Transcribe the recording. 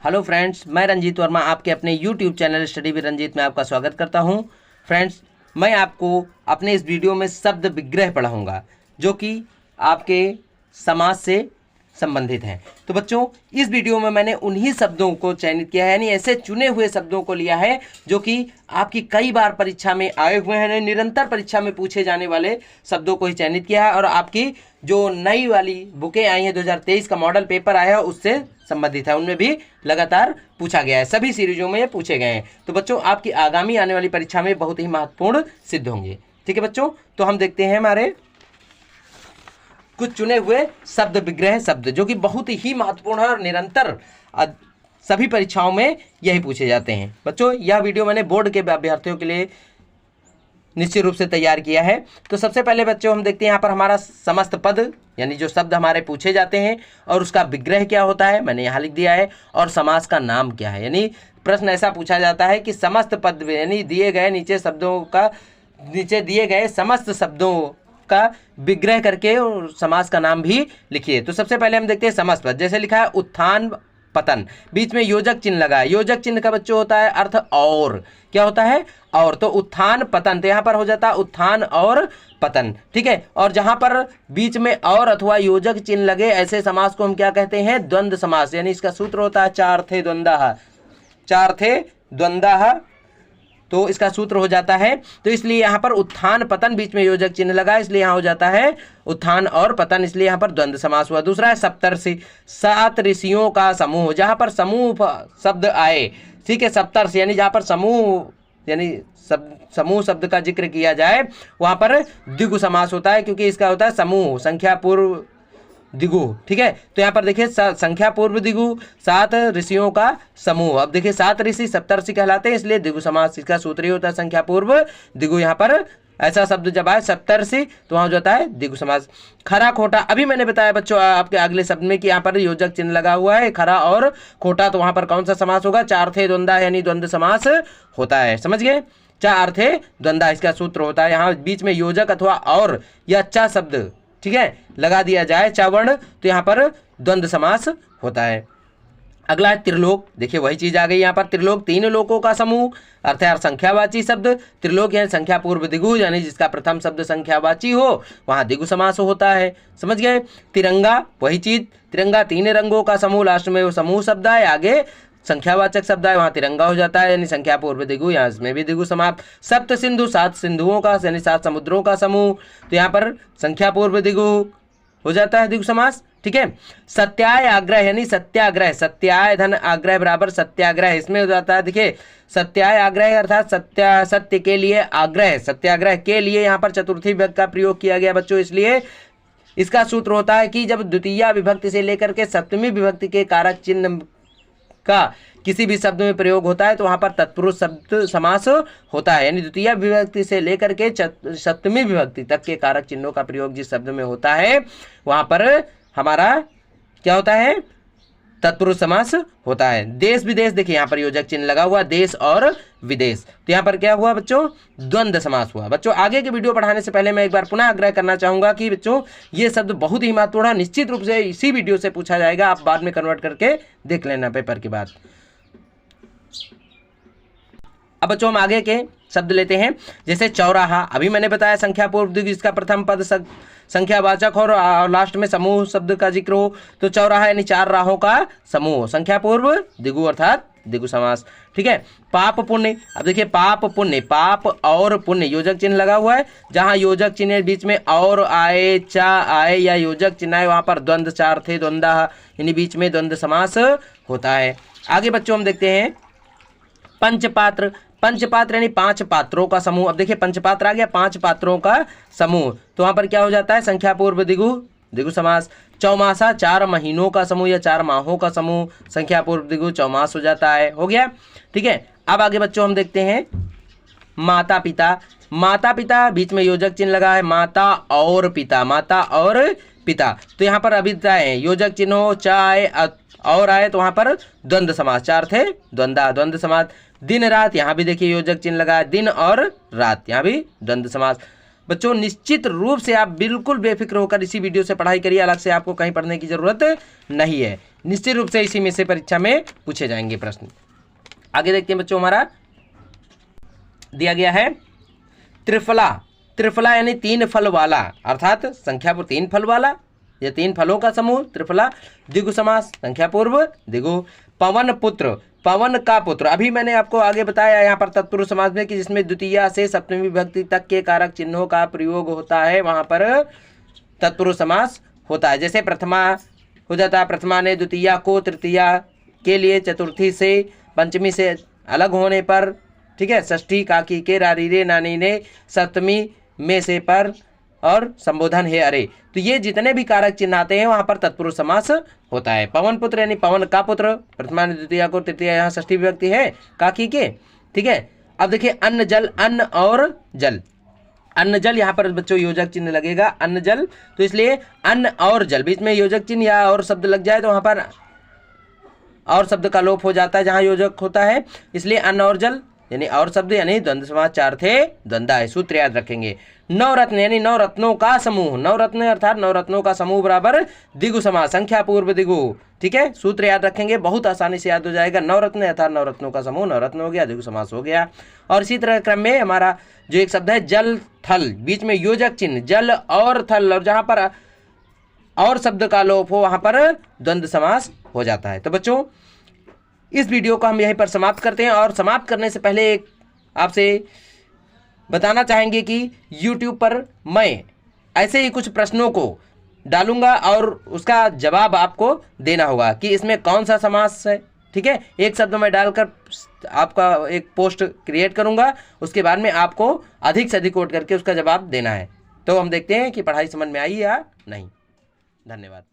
Hello friends, मैं रंजीत वर्मा आपके अपने YouTube channel study with Ranjeet में आपका स्वागत करता हूं। फ्रेंड्स, मैं आपको अपने इस वीडियो में शब्द विग्रह पढ़ाऊंगा जो कि आपके समाज से संबंधित हैं। तो बच्चों, इस वीडियो में मैंने उन्हीं शब्दों को चयनित किया है, यानी ऐसे चुने हुए शब्दों को लिया है जो कि आपकी कई बार परीक्षा में आए हुए हैं, निरंतर परीक्षा में पूछे जाने वाले शब्दों को ही चयनित किया है और आपकी जो नई वाली बुकें आई हैं 2023 का मॉडल पेपर आया है उससे संबंधित है, उनमें भी लगातार पूछा गया है, सभी सीरीजों में ये पूछे गए हैं। तो बच्चों, आपकी आगामी आने वाली परीक्षा में बहुत ही महत्वपूर्ण सिद्ध होंगे। ठीक है बच्चों, तो हम देखते हैं हमारे कुछ चुने हुए शब्द विग्रह शब्द जो कि बहुत ही महत्वपूर्ण है और निरंतर सभी परीक्षाओं में यही पूछे जाते हैं। बच्चों, यह वीडियो मैंने बोर्ड के अभ्यर्थियों के लिए निश्चित रूप से तैयार किया है। तो सबसे पहले बच्चों हम देखते हैं यहाँ पर हमारा समस्त पद, यानी जो शब्द हमारे पूछे जाते हैं और उसका विग्रह क्या होता है, मैंने यहाँ लिख दिया है, और समास का नाम क्या है। यानी प्रश्न ऐसा पूछा जाता है कि समस्त पद यानी दिए गए नीचे दिए गए समस्त शब्दों का विग्रह करके और समास का नाम भी लिखिए। तो सबसे पहले हम देखते हैं समस्त पद, जैसे लिखा है उत्थान पतन, बीच में योजक चिन्ह लगा है। योजक चिन्ह का बच्चों होता है अर्थ और, क्या होता है और, तो उत्थान पतन, तो यहाँ पर हो जाता है उत्थान और पतन। ठीक है, और जहां पर बीच में और अथवा योजक चिन्ह लगे ऐसे समास को हम क्या कहते हैं, द्वंद्व समास। यानी इसका सूत्र होता है चार्थे द्वंद्वः, चार्थे द्वंद्वः, तो इसका सूत्र हो जाता है। तो इसलिए यहाँ पर उत्थान पतन, बीच में योजक चिन्ह लगा इसलिए यहाँ हो जाता है उत्थान और पतन, इसलिए यहाँ पर द्वंद्व समास हुआ। दूसरा है सप्तर्षि, 7 ऋषियों का समूह, जहाँ पर समूह शब्द आए, ठीक है, सप्तर्षि यानी जहाँ पर समूह यानी समूह शब्द का जिक्र किया जाए वहाँ पर द्विगु समास होता है, क्योंकि इसका होता है समूह संख्या पूर्व दिगु। ठीक है, तो यहाँ पर देखिए संख्या पूर्व दिगु, 7 ऋषियों का समूह। अब देखिए 7 ऋषि सप्तर्षि कहलाते हैं, इसलिए दिगु समास इसका सूत्र ही होता है संख्या पूर्व दिगु। यहाँ पर ऐसा शब्द जब आए सप्तर्षि तो वहाँ हो जाता है दिगु समास। खरा खोटा, अभी मैंने बताया बच्चों आपके अगले शब्द में कि यहाँ पर योजक चिन्ह लगा हुआ है, खरा और खोटा, तो वहाँ पर कौन सा समास होगा, चार्थे द्वंद्वः यानी द्वंद्व समास होता है। समझ गए, चार्थे द्वंद्वः इसका सूत्र होता है। यहाँ बीच में योजक अथवा और या चा शब्द, ठीक है, लगा दिया जाए चावर्ण, तो यहाँ पर द्वंद्व समास होता है। अगला है त्रिलोक, देखिए वही चीज आ गई यहाँ पर, त्रिलोक 3 लोकों का समूह, अर्थात संख्यावाची शब्द। त्रिलोक यानी संख्या पूर्व दिगु, यानी जिसका प्रथम शब्द संख्यावाची हो वहाँ दिगु समास होता है। समझ गए। तिरंगा वही चीज, तिरंगा 3 रंगों का समूह, लास्ट में वो समूह शब्द है, आगे संख्यावाचक शब्द है, वहाँ तिरंगा हो जाता है, यानी संख्या पूर्व दिगु, यहाँ इसमें भी दिगु समाप्त। सप्त सिंधु, 7 सिंधुओं का यानी 7 समुद्रों का समूह, तो यहाँ पर संख्या पूर्व दिगु हो जाता है दिगु समास। ठीक है। सत्याय आग्रह यानी सत्याग्रह, सत्याय धन आग्रह बराबर सत्याग्रह, इसमें हो जाता है देखिए सत्याय आग्रह अर्थात सत्य के लिए आग्रह, सत्याग्रह के लिए यहाँ पर चतुर्थी विभक्ति का प्रयोग किया गया बच्चों, इसलिए इसका सूत्र होता है कि जब द्वितीय विभक्ति से लेकर के सप्तमी विभक्ति के कारक चिन्ह का किसी भी शब्द में प्रयोग होता है तो वहां पर तत्पुरुष शब्द समास होता है, यानी द्वितीय विभक्ति से लेकर के सप्तमी विभक्ति तक के कारक चिन्हों का प्रयोग जिस शब्द में होता है वहां पर हमारा क्या होता है, तत्पुरुष समास होता है। देश विदेश, देखिए यहाँ पर योजक चिन्ह लगा हुआ, देश और विदेश, तो यहाँ पर क्या हुआ बच्चों, द्वंद्व समास हुआ। बच्चों, आगे के वीडियो पढ़ाने से पहले मैं एक बार पुनः आग्रह करना चाहूंगा कि बच्चों ये शब्द बहुत ही महत्वपूर्ण है, निश्चित रूप से इसी वीडियो से पूछा जाएगा, आप बाद में कन्वर्ट करके देख लेना पेपर के बाद। अब बच्चों हम आगे के शब्द लेते हैं, जैसे चौराहा, अभी मैंने बताया संख्या पूर्व दिगु, इसका प्रथम पद संख्यावाचक हो और लास्ट में समूह शब्द का जिक्र हो, तो चौराहा यानी 4 राहों का समूह, संख्या पूर्व दिगु अर्थात दिगु समास। ठीक है। पाप पुण्य, अब देखिए पाप पुण्य, पाप और पुण्य योजक चिन्ह लगा हुआ है, जहां योजक चिन्ह बीच में और आए, चा आए या योजक चिन्ह आए वहां पर द्वंद्व, चार्थे द्वंद्वः यानी बीच में द्वंद्व समास होता है। आगे बच्चों हम देखते हैं पंचपात्र, पंचपात्र यानी 5 पात्रों का समूह। अब देखिए पंचपात्र आ गया, 5 पात्रों का समूह, तो वहां पर क्या हो जाता है, संख्या पूर्व दिगु दिगु समास। चौमासा 4 महीनों का समूह या 4 माहों का समूह, संख्या पूर्व दिगु चौमास हो जाता है। हो गया। ठीक है। अब आगे बच्चों हम देखते हैं माता पिता, माता पिता बीच में योजक चिन्ह लगा है, माता और पिता, माता और पिता, तो यहाँ पर अभी है योजक चिन्ह हो, चाय और आए तो वहां पर द्वंद्व समास, 4 थे द्वंद्व, द्वंद्व समास। दिन रात, यहाँ भी देखिए योजक चिन्ह लगा है, दिन और रात, यहाँ भी द्वंद्व समास। बच्चों निश्चित रूप से आप बिल्कुल बेफिक्र होकर इसी वीडियो से पढ़ाई करिए, अलग से आपको कहीं पढ़ने की जरूरत नहीं है। निश्चित रूप से इसी में से परीक्षा में पूछे जाएंगे प्रश्न। आगे देखते हैं बच्चों, हमारा दिया गया है त्रिफला। त्रिफला यानी 3 फल वाला, अर्थात संख्या पूर्व 3 फल वाला, ये 3 फलों का समूह त्रिफला। द्विगु समास, संख्या पूर्व द्विगु। पवन पुत्र, पवन का पुत्र, अभी मैंने आपको आगे बताया यहाँ पर तत्पुरुष समास में कि जिसमें द्वितीया से सप्तमी विभक्ति तक के कारक चिन्हों का प्रयोग होता है, वहाँ पर तत्पुरुष समास होता है। जैसे प्रथमा हो जाता है, प्रथमा ने द्वितीया को तृतीया के लिए चतुर्थी से पंचमी से अलग होने पर, ठीक है। षष्ठी काकी के रारी रे नानी ने सप्तमी में से पर और संबोधन है अरे, तो ये जितने भी कारक चिन्ह आते हैं वहां पर तत्पुरुष समास होता है। पवन पुत्र यानी पवन का पुत्र, प्रथमा ने द्वितीया को तृतीया, यहाँ षष्ठी विभक्ति है काकी के, ठीक है। अब देखिए अन्न जल, अन्न और जल, अन्न जल यहाँ पर बच्चों योजक चिन्ह लगेगा, अन्न जल, तो इसलिए अन्न और जल, बीच में योजक चिन्ह या और शब्द लग जाए तो वहां पर और शब्द का लोप हो जाता है जहां योजक होता है, इसलिए अन्न और जल यानी और शब्द यानी द्वंद्व समास 4 थे, द्वंद्व है। सूत्र याद रखेंगे। नवरत्न यानी 9 रत्नों का समूह, नवरत्न अर्थात 9 रत्नों का समूह बराबर द्विगु समास, संख्या पूर्व द्विगु, ठीक है। सूत्र याद रखेंगे, बहुत आसानी से याद हो जाएगा। नवरत्न अर्थात 9 रत्नों का समूह, नवरत्न हो गया, द्विगु समास हो गया। और इसी तरह क्रम में हमारा जो एक शब्द है जल थल, बीच में योजक चिन्ह जल और थल, और जहां पर और शब्द का लोप हो वहां पर द्वंद्व समास हो जाता है। तो बच्चों इस वीडियो को हम यहीं पर समाप्त करते हैं, और समाप्त करने से पहले एक आपसे बताना चाहेंगे कि YouTube पर मैं ऐसे ही कुछ प्रश्नों को डालूंगा और उसका जवाब आपको देना होगा कि इसमें कौन सा समास है, ठीक है। एक शब्द में डालकर आपका एक पोस्ट क्रिएट करूंगा, उसके बाद में आपको अधिक से अधिक वोट करके उसका जवाब देना है। तो हम देखते हैं कि पढ़ाई समझ में आई या नहीं। धन्यवाद।